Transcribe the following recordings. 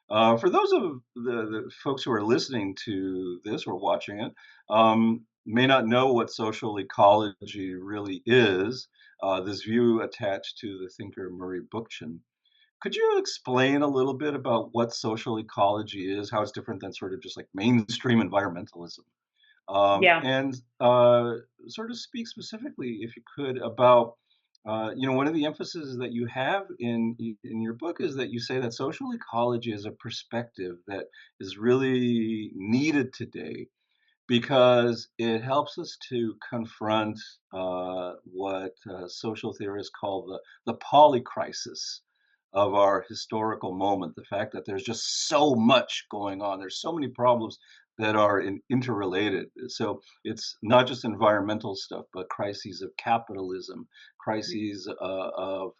crisis. For those of the folks who are listening to this or watching it, may not know what social ecology really is, this view attached to the thinker Murray Bookchin. Could you explain a little bit about what social ecology is, how it's different than sort of just like mainstream environmentalism? Yeah, And sort of speak specifically, if you could, about one of the emphases that you have in your book is that you say that social ecology is a perspective that is really needed today because it helps us to confront what social theorists call the polycrisis of our historical moment. The fact that there's just so much going on, there's so many problems that are interrelated. So it's not just environmental stuff, but crises of capitalism, crises of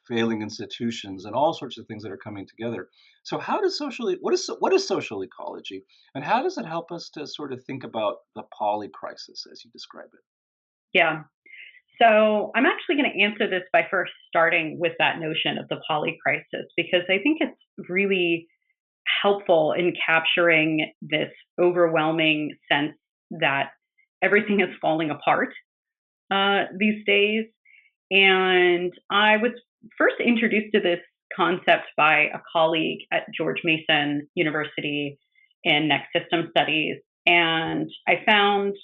failing institutions, and all sorts of things that are coming together. So how does what is social ecology? And how does it help us to sort of think about the poly crisis as you describe it? yeah. So I'm actually going to answer this by first starting with that notion of the poly crisis because I think it's really helpful in capturing this overwhelming sense that everything is falling apart these days. And I was first introduced to this concept by a colleague at George Mason University in Next System Studies. And I found,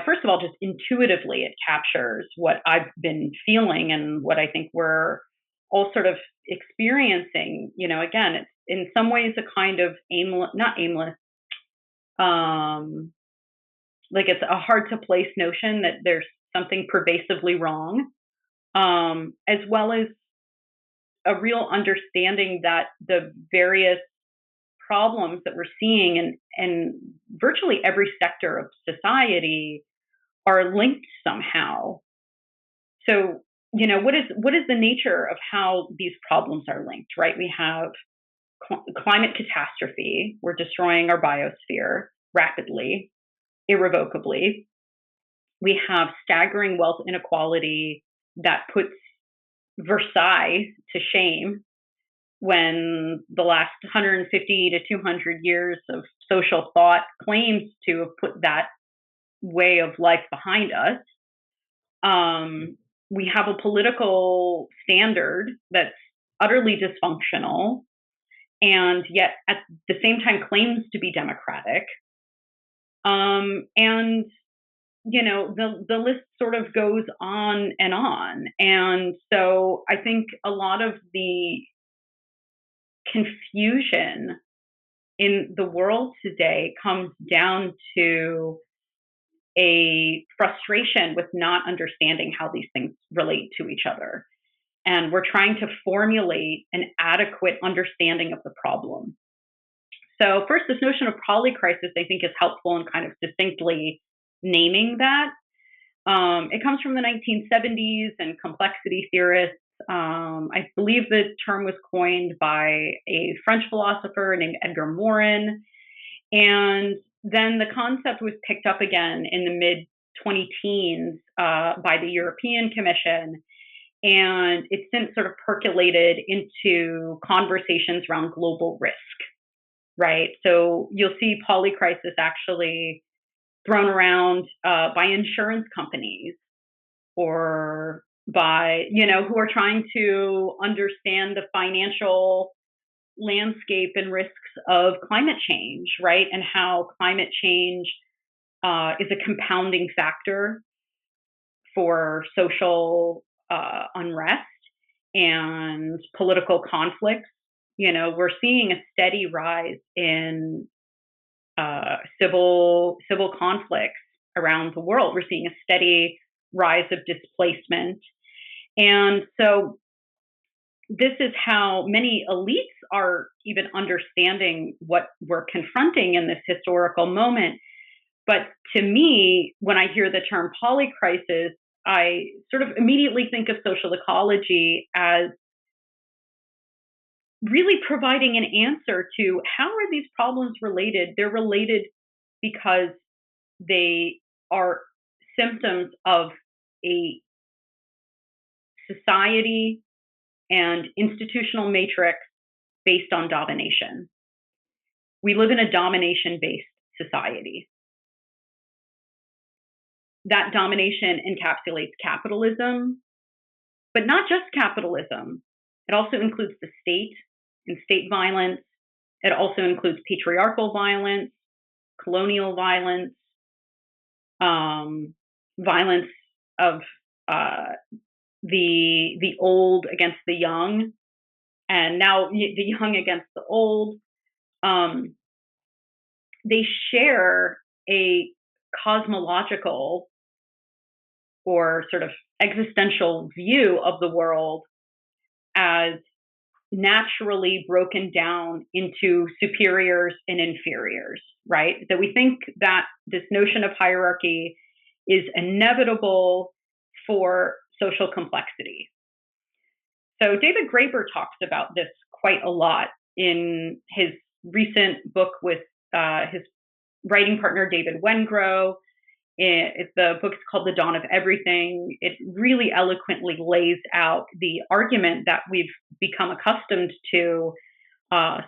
first of all, just intuitively, it captures what I've been feeling and what I think we're all sort of experiencing. Again, it's in some ways a kind of aimless, not aimless, um, like it's a hard to place notion that there's something pervasively wrong, as well as a real understanding that the various problems that we're seeing in virtually every sector of society are linked somehow. So, what is the nature of how these problems are linked, right? We have climate catastrophe. We're destroying our biosphere rapidly, irrevocably. We have staggering wealth inequality that puts Versailles to shame when the last 150 to 200 years of social thought claims to have put that way of life behind us. We have a political standard that's utterly dysfunctional and yet at the same time claims to be democratic. And the list sort of goes on and on. And so I think a lot of the confusion in the world today comes down to a frustration with not understanding how these things relate to each other. And we're trying to formulate an adequate understanding of the problem. So, first, this notion of polycrisis, I think, is helpful in kind of distinctly naming that. It comes from the 1970s and complexity theorists. I believe the term was coined by a French philosopher named Edgar Morin. And then the concept was picked up again in the mid 20 teens by the European Commission. And it's since sort of percolated into conversations around global risk, right? So you'll see polycrisis actually thrown around by insurance companies or by, who are trying to understand the financial landscape and risks of climate change, right? And how climate change is a compounding factor for social unrest and political conflicts. We're seeing a steady rise in civil conflicts around the world. We're seeing a steady rise of displacement, and so this is how many elites are even understanding what we're confronting in this historical moment. But to me, when I hear the term polycrisis, I sort of immediately think of social ecology as really providing an answer to how are these problems related? They're related because they are symptoms of a society and institutional matrix based on domination. We live in a domination-based society. That domination encapsulates capitalism, but not just capitalism. It also includes the state and state violence. It also includes patriarchal violence, colonial violence, violence of the old against the young, and now the young against the old. Um, they share a cosmological or sort of existential view of the world as naturally broken down into superiors and inferiors, right? That we think that this notion of hierarchy is inevitable for social complexity. So David Graeber talks about this quite a lot in his recent book with his writing partner, David Wengrow. The book's called The Dawn of Everything. It really eloquently lays out the argument that we've become accustomed to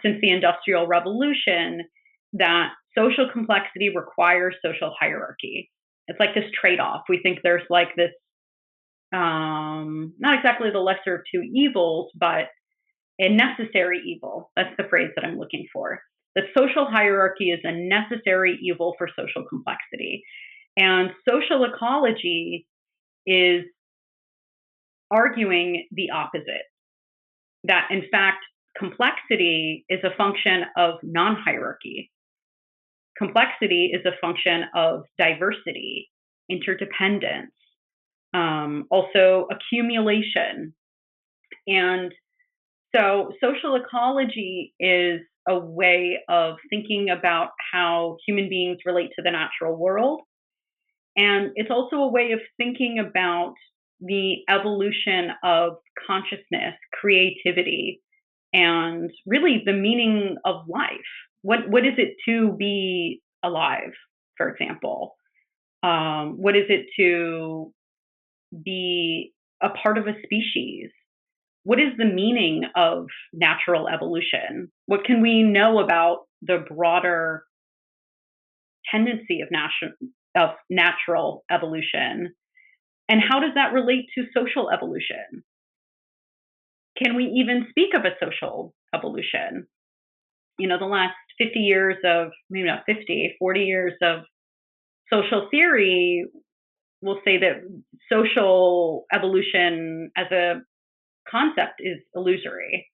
since the Industrial Revolution, that social complexity requires social hierarchy. It's like this trade-off. We think there's like this, not exactly the lesser of two evils, but a necessary evil. That's the phrase that I'm looking for. That social hierarchy is a necessary evil for social complexity. And social ecology is arguing the opposite, that in fact, complexity is a function of non hierarchy. Complexity is a function of diversity, interdependence, also accumulation. And so, social ecology is a way of thinking about how human beings relate to the natural world. And it's also a way of thinking about the evolution of consciousness, creativity, and really the meaning of life. What is it to be alive, for example? What is it to be a part of a species? What is the meaning of natural evolution? What can we know about the broader tendency of natural evolution? And how does that relate to social evolution? Can we even speak of a social evolution? You know, the last 50 years of, maybe not 50, 40 years of social theory will say that social evolution as a concept is illusory.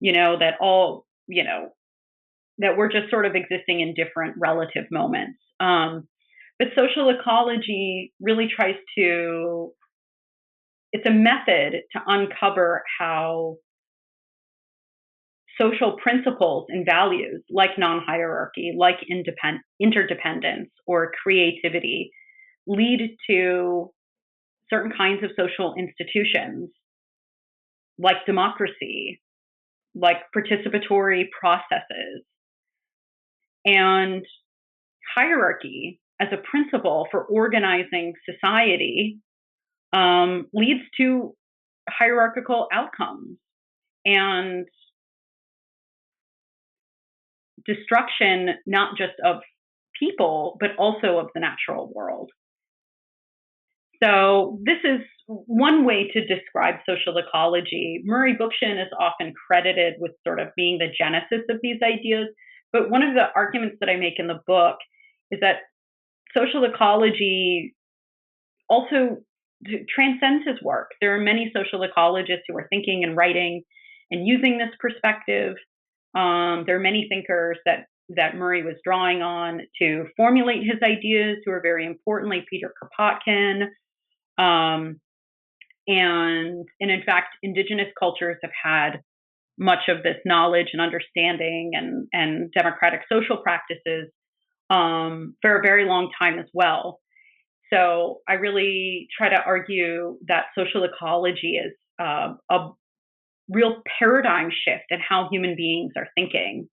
You know, that all, that we're just sort of existing in different relative moments. But social ecology really tries to, it's a method to uncover how social principles and values like non-hierarchy, like interdependence or creativity lead to certain kinds of social institutions like democracy, like participatory processes. And hierarchy as a principle for organizing society leads to hierarchical outcomes and destruction, not just of people, but also of the natural world. So, this is one way to describe social ecology. Murray Bookchin is often credited with sort of being the genesis of these ideas. But one of the arguments that I make in the book is that social ecology also transcends his work. There are many social ecologists who are thinking and writing and using this perspective. There are many thinkers that Murray was drawing on to formulate his ideas, who are very important, like Peter Kropotkin. And in fact, indigenous cultures have had much of this knowledge and understanding and democratic social practices for a very long time as well. So I really try to argue that social ecology is a real paradigm shift in how human beings are thinking.